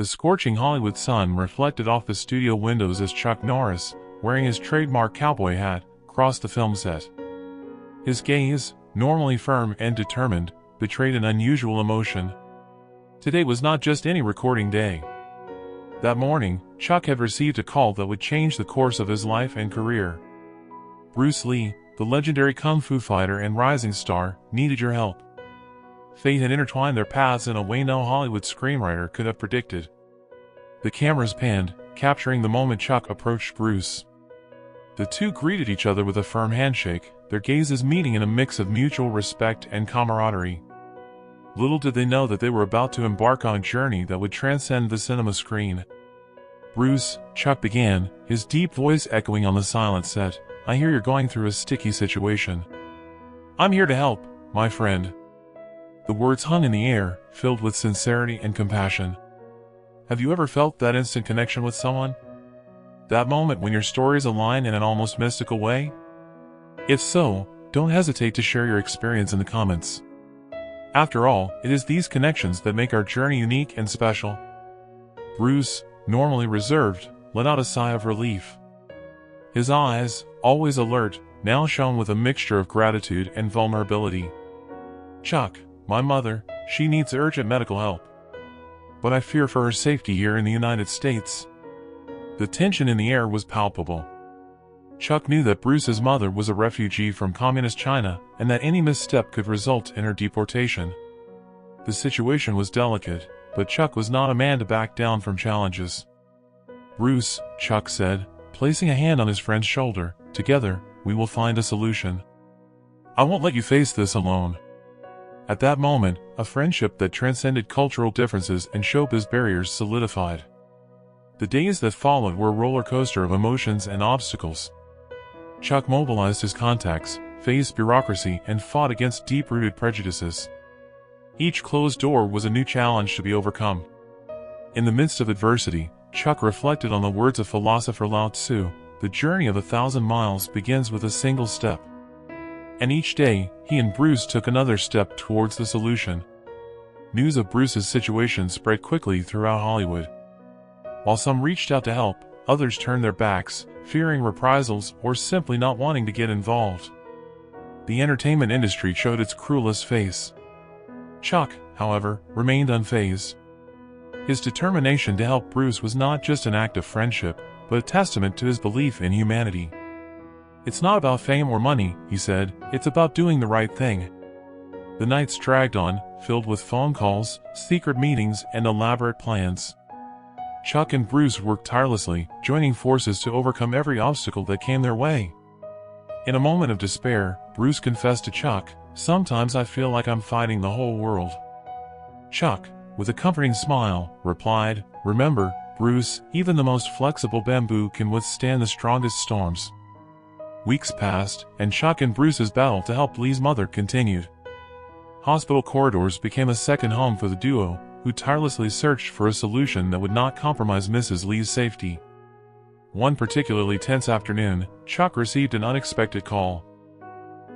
The scorching Hollywood sun reflected off the studio windows as Chuck Norris, wearing his trademark cowboy hat, crossed the film set. His gaze, normally firm and determined, betrayed an unusual emotion. Today was not just any recording day. That morning, Chuck had received a call that would change the course of his life and career. Bruce Lee, the legendary kung fu fighter and rising star, needed your help. Fate had intertwined their paths in a way no Hollywood screenwriter could have predicted. The cameras panned, capturing the moment Chuck approached Bruce. The two greeted each other with a firm handshake, their gazes meeting in a mix of mutual respect and camaraderie. Little did they know that they were about to embark on a journey that would transcend the cinema screen. "Bruce," Chuck began, his deep voice echoing on the silent set, "I hear you're going through a sticky situation. I'm here to help, my friend." The words hung in the air, filled with sincerity and compassion. Have you ever felt that instant connection with someone? That moment when your stories align in an almost mystical way? If so, don't hesitate to share your experience in the comments. After all, it is these connections that make our journey unique and special. Bruce, normally reserved, let out a sigh of relief. His eyes, always alert, now shone with a mixture of gratitude and vulnerability. "Chuck, my mother, she needs urgent medical help. But I fear for her safety here in the United States." The tension in the air was palpable. Chuck knew that Bruce's mother was a refugee from communist China, and that any misstep could result in her deportation. The situation was delicate, but Chuck was not a man to back down from challenges. "Bruce," Chuck said, placing a hand on his friend's shoulder, "together, we will find a solution. I won't let you face this alone." At that moment, a friendship that transcended cultural differences and showbiz barriers solidified. The days that followed were a roller coaster of emotions and obstacles. Chuck mobilized his contacts, faced bureaucracy, and fought against deep-rooted prejudices. Each closed door was a new challenge to be overcome. In the midst of adversity, Chuck reflected on the words of philosopher Lao Tzu, "The journey of 1,000 miles begins with a single step." And each day, he and Bruce took another step towards the solution. News of Bruce's situation spread quickly throughout Hollywood. While some reached out to help, others turned their backs, fearing reprisals or simply not wanting to get involved. The entertainment industry showed its cruelest face. Chuck, however, remained unfazed. His determination to help Bruce was not just an act of friendship, but a testament to his belief in humanity. "It's not about fame or money," he said, "it's about doing the right thing." The nights dragged on, filled with phone calls, secret meetings, and elaborate plans. Chuck and Bruce worked tirelessly, joining forces to overcome every obstacle that came their way. In a moment of despair, Bruce confessed to Chuck, "Sometimes I feel like I'm fighting the whole world." Chuck, with a comforting smile, replied, "Remember, Bruce, even the most flexible bamboo can withstand the strongest storms." Weeks passed, and Chuck and Bruce's battle to help Lee's mother continued. Hospital corridors became a second home for the duo, who tirelessly searched for a solution that would not compromise Mrs. Lee's safety. One particularly tense afternoon, Chuck received an unexpected call.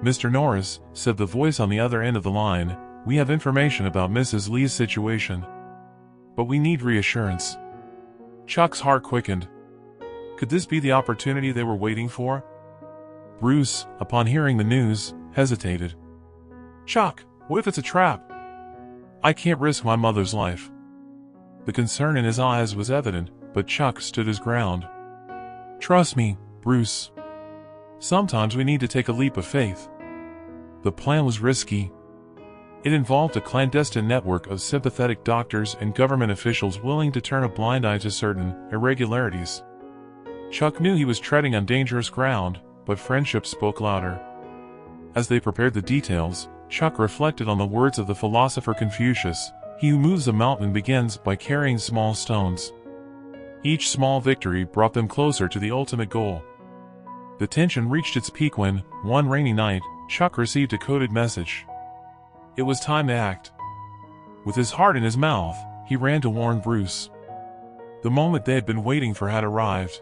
"Mr. Norris," said the voice on the other end of the line, "we have information about Mrs. Lee's situation. But we need reassurance." Chuck's heart quickened. Could this be the opportunity they were waiting for? Bruce, upon hearing the news, hesitated. "Chuck, what if it's a trap? I can't risk my mother's life." The concern in his eyes was evident, but Chuck stood his ground. "Trust me, Bruce. Sometimes we need to take a leap of faith." The plan was risky. It involved a clandestine network of sympathetic doctors and government officials willing to turn a blind eye to certain irregularities. Chuck knew he was treading on dangerous ground, but friendship spoke louder. As they prepared the details, Chuck reflected on the words of the philosopher Confucius, "He who moves a mountain begins by carrying small stones." Each small victory brought them closer to the ultimate goal. The tension reached its peak when, one rainy night, Chuck received a coded message. It was time to act. With his heart in his mouth, he ran to warn Bruce. The moment they had been waiting for had arrived.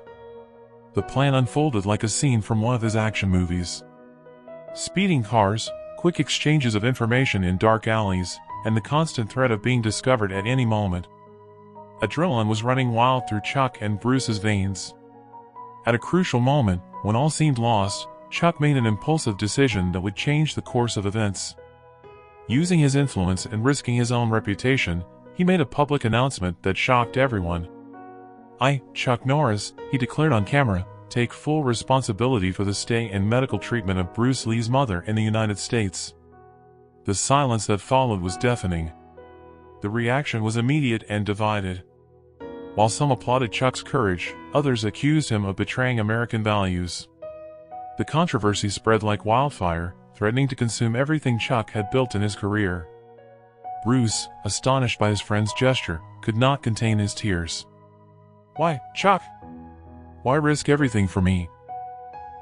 The plan unfolded like a scene from one of his action movies. Speeding cars, quick exchanges of information in dark alleys, and the constant threat of being discovered at any moment. Adrenaline was running wild through Chuck and Bruce's veins. At a crucial moment, when all seemed lost, Chuck made an impulsive decision that would change the course of events. Using his influence and risking his own reputation, he made a public announcement that shocked everyone. "I, Chuck Norris," he declared on camera, "take full responsibility for the stay and medical treatment of Bruce Lee's mother in the United States." The silence that followed was deafening. The reaction was immediate and divided. While some applauded Chuck's courage, others accused him of betraying American values. The controversy spread like wildfire, threatening to consume everything Chuck had built in his career. Bruce, astonished by his friend's gesture, could not contain his tears. "Why, Chuck? Why risk everything for me?"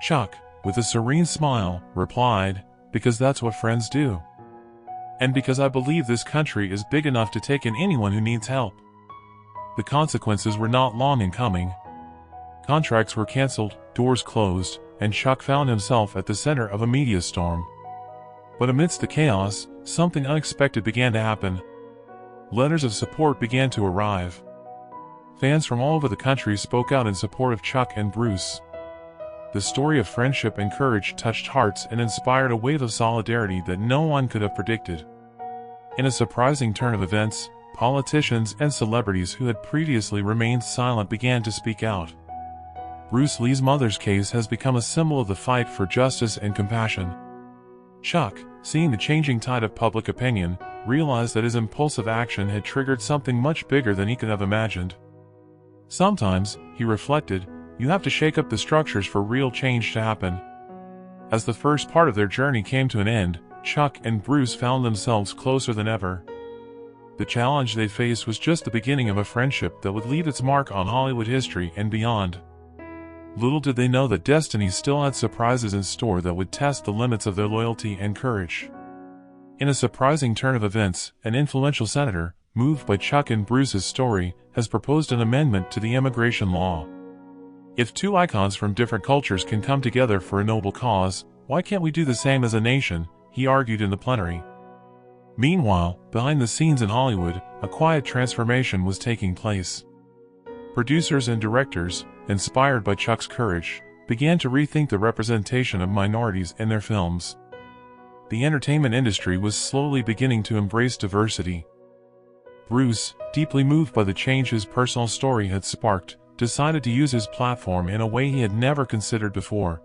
Chuck, with a serene smile, replied, "Because that's what friends do. And because I believe this country is big enough to take in anyone who needs help." The consequences were not long in coming. Contracts were canceled, doors closed, and Chuck found himself at the center of a media storm. But amidst the chaos, something unexpected began to happen. Letters of support began to arrive. Fans from all over the country spoke out in support of Chuck and Bruce. The story of friendship and courage touched hearts and inspired a wave of solidarity that no one could have predicted. In a surprising turn of events, politicians and celebrities who had previously remained silent began to speak out. Bruce Lee's mother's case has become a symbol of the fight for justice and compassion. Chuck, seeing the changing tide of public opinion, realized that his impulsive action had triggered something much bigger than he could have imagined. Sometimes, he reflected, you have to shake up the structures for real change to happen. As the first part of their journey came to an end, Chuck and Bruce found themselves closer than ever. The challenge they faced was just the beginning of a friendship that would leave its mark on Hollywood history and beyond. Little did they know that destiny still had surprises in store that would test the limits of their loyalty and courage. In a surprising turn of events, an influential senator, moved by Chuck and Bruce's story, has proposed an amendment to the immigration law. If two icons from different cultures can come together for a noble cause, why can't we do the same as a nation? He argued in the plenary. Meanwhile, behind the scenes in Hollywood, a quiet transformation was taking place. Producers and directors, inspired by Chuck's courage, began to rethink the representation of minorities in their films. The entertainment industry was slowly beginning to embrace diversity. Bruce, deeply moved by the change his personal story had sparked, decided to use his platform in a way he had never considered before.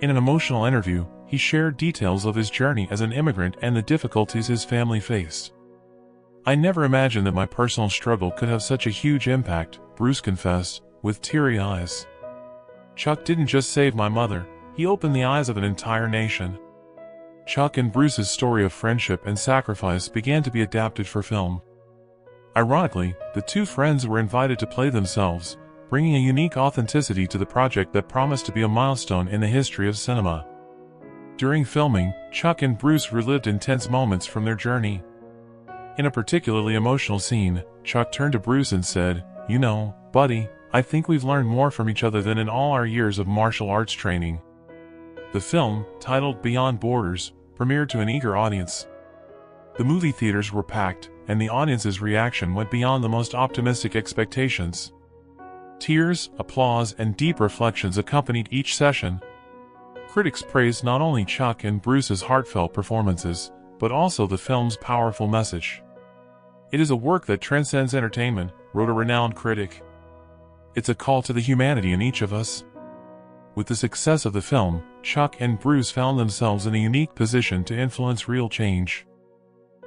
In an emotional interview, he shared details of his journey as an immigrant and the difficulties his family faced. "I never imagined that my personal struggle could have such a huge impact," Bruce confessed, with teary eyes. "Chuck didn't just save my mother, he opened the eyes of an entire nation." Chuck and Bruce's story of friendship and sacrifice began to be adapted for film. Ironically, the two friends were invited to play themselves, bringing a unique authenticity to the project that promised to be a milestone in the history of cinema. During filming, Chuck and Bruce relived intense moments from their journey. In a particularly emotional scene, Chuck turned to Bruce and said, "You know, buddy, I think we've learned more from each other than in all our years of martial arts training." The film, titled Beyond Borders, premiered to an eager audience. The movie theaters were packed, and the audience's reaction went beyond the most optimistic expectations. Tears, applause, and deep reflections accompanied each session. Critics praised not only Chuck and Bruce's heartfelt performances, but also the film's powerful message. "It is a work that transcends entertainment," wrote a renowned critic. "It's a call to the humanity in each of us." With the success of the film, Chuck and Bruce found themselves in a unique position to influence real change.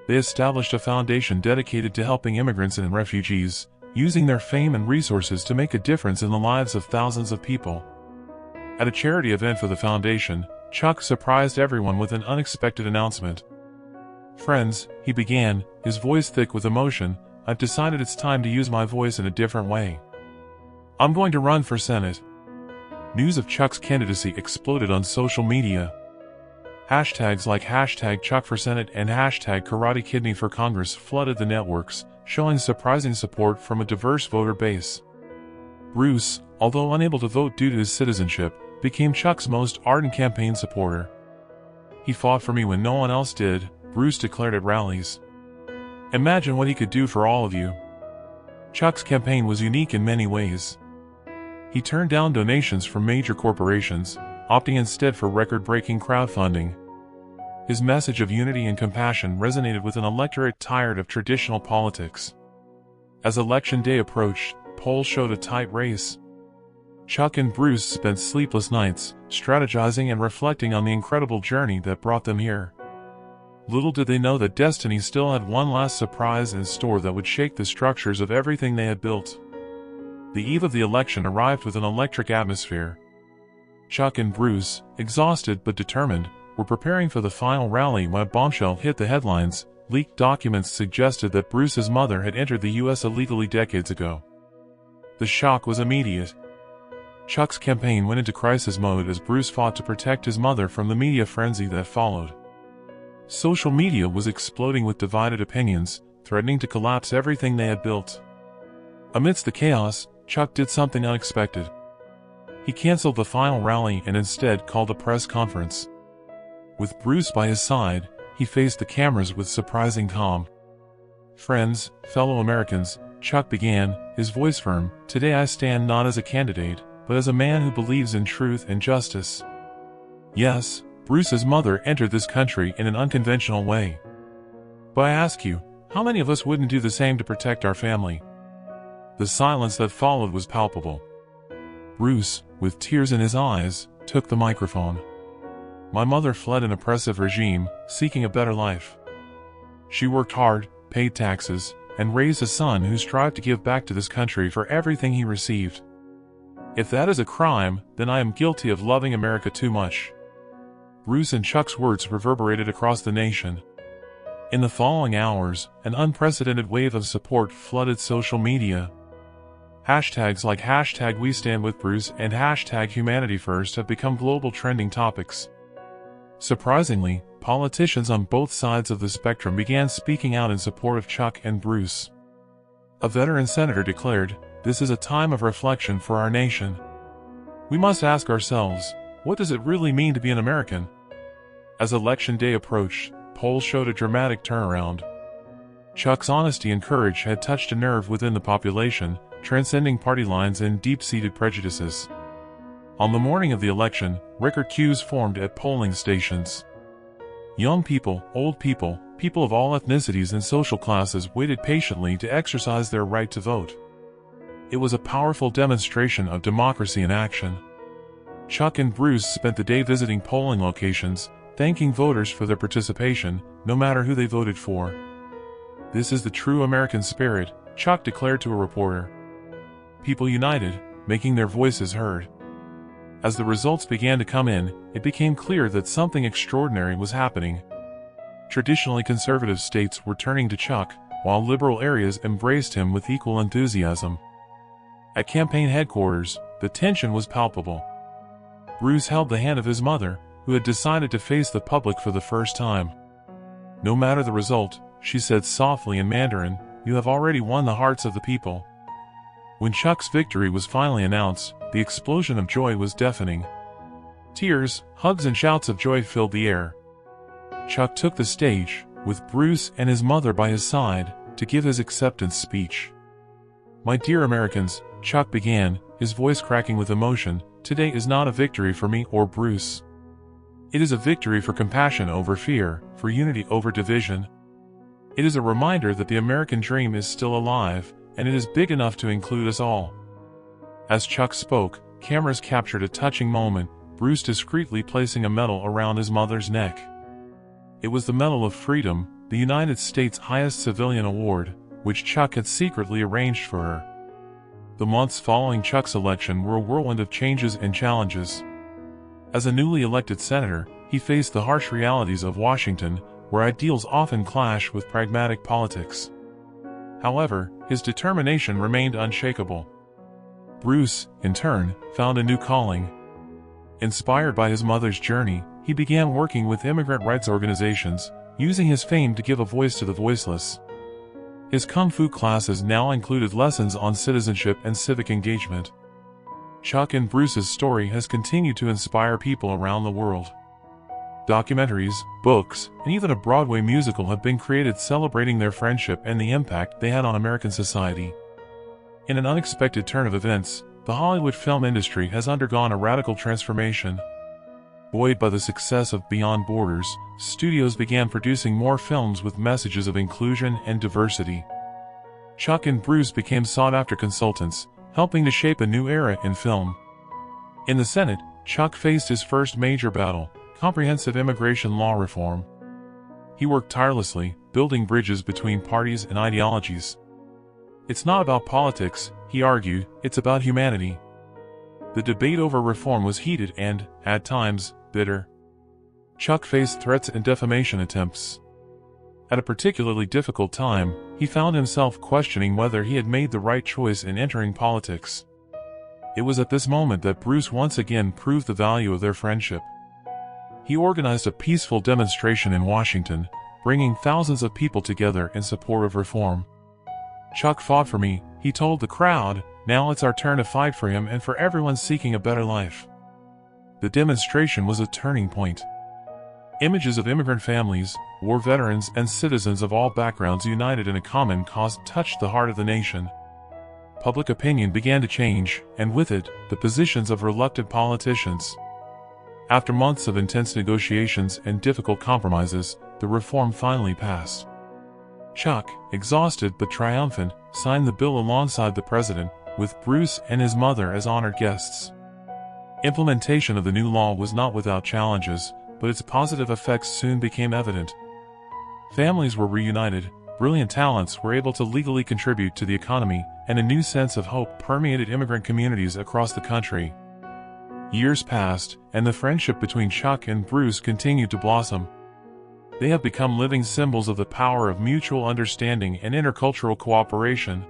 They established a foundation dedicated to helping immigrants and refugees, using their fame and resources to make a difference in the lives of thousands of people. At a charity event for the foundation, Chuck surprised everyone with an unexpected announcement. "Friends," he began, his voice thick with emotion, "I've decided it's time to use my voice in a different way. I'm going to run for Senate." News of Chuck's candidacy exploded on social media. Hashtags like #ChuckForSenate and #KarateKidneyForCongress flooded the networks, showing surprising support from a diverse voter base. Bruce, although unable to vote due to his citizenship, became Chuck's most ardent campaign supporter. "He fought for me when no one else did," Bruce declared at rallies. "Imagine what he could do for all of you." Chuck's campaign was unique in many ways. He turned down donations from major corporations, opting instead for record-breaking crowdfunding. His message of unity and compassion resonated with an electorate tired of traditional politics. As election day approached, polls showed a tight race. Chuck and Bruce spent sleepless nights, strategizing and reflecting on the incredible journey that brought them here. Little did they know that destiny still had one last surprise in store that would shake the structures of everything they had built. The eve of the election arrived with an electric atmosphere. Chuck and Bruce, exhausted but determined, were preparing for the final rally when a bombshell hit the headlines. Leaked documents suggested that Bruce's mother had entered the U.S. illegally decades ago. The shock was immediate. Chuck's campaign went into crisis mode as Bruce fought to protect his mother from the media frenzy that followed. Social media was exploding with divided opinions, threatening to collapse everything they had built. Amidst the chaos, Chuck did something unexpected. He canceled the final rally and instead called a press conference. With Bruce by his side, he faced the cameras with surprising calm. "Friends, fellow Americans," Chuck began, his voice firm, "today I stand not as a candidate, but as a man who believes in truth and justice. Yes, Bruce's mother entered this country in an unconventional way. But I ask you, how many of us wouldn't do the same to protect our family?" The silence that followed was palpable. Bruce, with tears in his eyes, took the microphone. "My mother fled an oppressive regime, seeking a better life. She worked hard, paid taxes, and raised a son who strived to give back to this country for everything he received. If that is a crime, then I am guilty of loving America too much." Bruce and Chuck's words reverberated across the nation. In the following hours, an unprecedented wave of support flooded social media. Hashtags like #WeStandWithBruce and #HumanityFirst have become global trending topics. Surprisingly, politicians on both sides of the spectrum began speaking out in support of Chuck and Bruce. A veteran senator declared, "This is a time of reflection for our nation. We must ask ourselves, what does it really mean to be an American?" As election day approached, polls showed a dramatic turnaround. Chuck's honesty and courage had touched a nerve within the population, transcending party lines and deep-seated prejudices. On the morning of the election, record queues formed at polling stations. Young people, old people, people of all ethnicities and social classes waited patiently to exercise their right to vote. It was a powerful demonstration of democracy in action. Chuck and Bruce spent the day visiting polling locations, thanking voters for their participation, no matter who they voted for. "This is the true American spirit," Chuck declared to a reporter. People united, making their voices heard. As the results began to come in, it became clear that something extraordinary was happening. Traditionally conservative states were turning to Chuck, while liberal areas embraced him with equal enthusiasm. At campaign headquarters, the tension was palpable. Bruce held the hand of his mother, who had decided to face the public for the first time. "No matter the result," she said softly in Mandarin, "you have already won the hearts of the people." When Chuck's victory was finally announced, the explosion of joy was deafening. Tears, hugs and shouts of joy filled the air. Chuck took the stage, with Bruce and his mother by his side, to give his acceptance speech. "My dear Americans," Chuck began, his voice cracking with emotion, "today is not a victory for me or Bruce. It is a victory for compassion over fear, for unity over division. It is a reminder that the American dream is still alive, and it is big enough to include us all." As Chuck spoke, cameras captured a touching moment, Bruce discreetly placing a medal around his mother's neck. It was the Medal of Freedom, the United States' highest civilian award, which Chuck had secretly arranged for her. The months following Chuck's election were a whirlwind of changes and challenges. As a newly elected senator, he faced the harsh realities of Washington, where ideals often clash with pragmatic politics. However, his determination remained unshakable. Bruce, in turn, found a new calling. Inspired by his mother's journey, he began working with immigrant rights organizations, using his fame to give a voice to the voiceless. His Kung Fu classes now included lessons on citizenship and civic engagement. Chuck and Bruce's story has continued to inspire people around the world. Documentaries, books, and even a Broadway musical have been created celebrating their friendship and the impact they had on American society. In an unexpected turn of events, the Hollywood film industry has undergone a radical transformation. Buoyed by the success of Beyond Borders, studios began producing more films with messages of inclusion and diversity. Chuck and Bruce became sought-after consultants, helping to shape a new era in film. In the Senate, Chuck faced his first major battle, comprehensive immigration law reform. He worked tirelessly, building bridges between parties and ideologies. It's not about politics, he argued, it's about humanity. The debate over reform was heated and, at times, bitter. Chuck faced threats and defamation attempts. At a particularly difficult time, he found himself questioning whether he had made the right choice in entering politics. It was at this moment that Bruce once again proved the value of their friendship. He organized a peaceful demonstration in Washington, bringing thousands of people together in support of reform. "Chuck fought for me," he told the crowd, "now it's our turn to fight for him and for everyone seeking a better life." The demonstration was a turning point. Images of immigrant families, war veterans, and citizens of all backgrounds united in a common cause touched the heart of the nation. Public opinion began to change, and with it, the positions of reluctant politicians. After months of intense negotiations and difficult compromises, the reform finally passed. Chuck, exhausted but triumphant, signed the bill alongside the president, with Bruce and his mother as honored guests. Implementation of the new law was not without challenges, but its positive effects soon became evident. Families were reunited, brilliant talents were able to legally contribute to the economy, and a new sense of hope permeated immigrant communities across the country. Years passed, and the friendship between Chuck and Bruce continued to blossom. They have become living symbols of the power of mutual understanding and intercultural cooperation.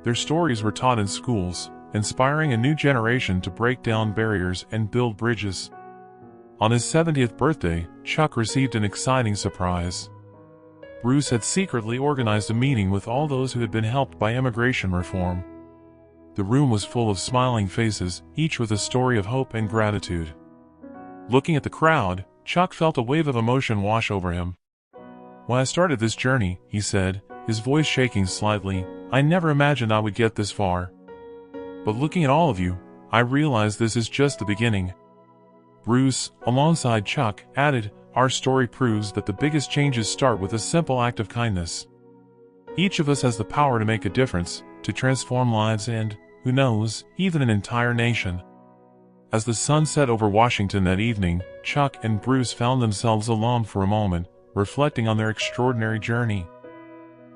Their stories were taught in schools, inspiring a new generation to break down barriers and build bridges. On his 70th birthday, Chuck received an exciting surprise. Bruce had secretly organized a meeting with all those who had been helped by immigration reform. The room was full of smiling faces, each with a story of hope and gratitude. Looking at the crowd, Chuck felt a wave of emotion wash over him. "When I started this journey," he said, his voice shaking slightly, "I never imagined I would get this far. But looking at all of you, I realize this is just the beginning." Bruce, alongside Chuck, added, "Our story proves that the biggest changes start with a simple act of kindness. Each of us has the power to make a difference, to transform lives and, who knows, even an entire nation." As the sun set over Washington that evening, Chuck and Bruce found themselves alone for a moment, reflecting on their extraordinary journey.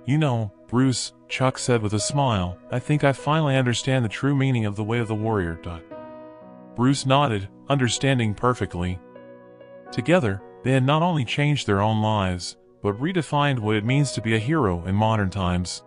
"You know, Bruce," Chuck said with a smile, "I think I finally understand the true meaning of the way of the warrior." Bruce nodded, understanding perfectly. Together, they had not only changed their own lives, but redefined what it means to be a hero in modern times.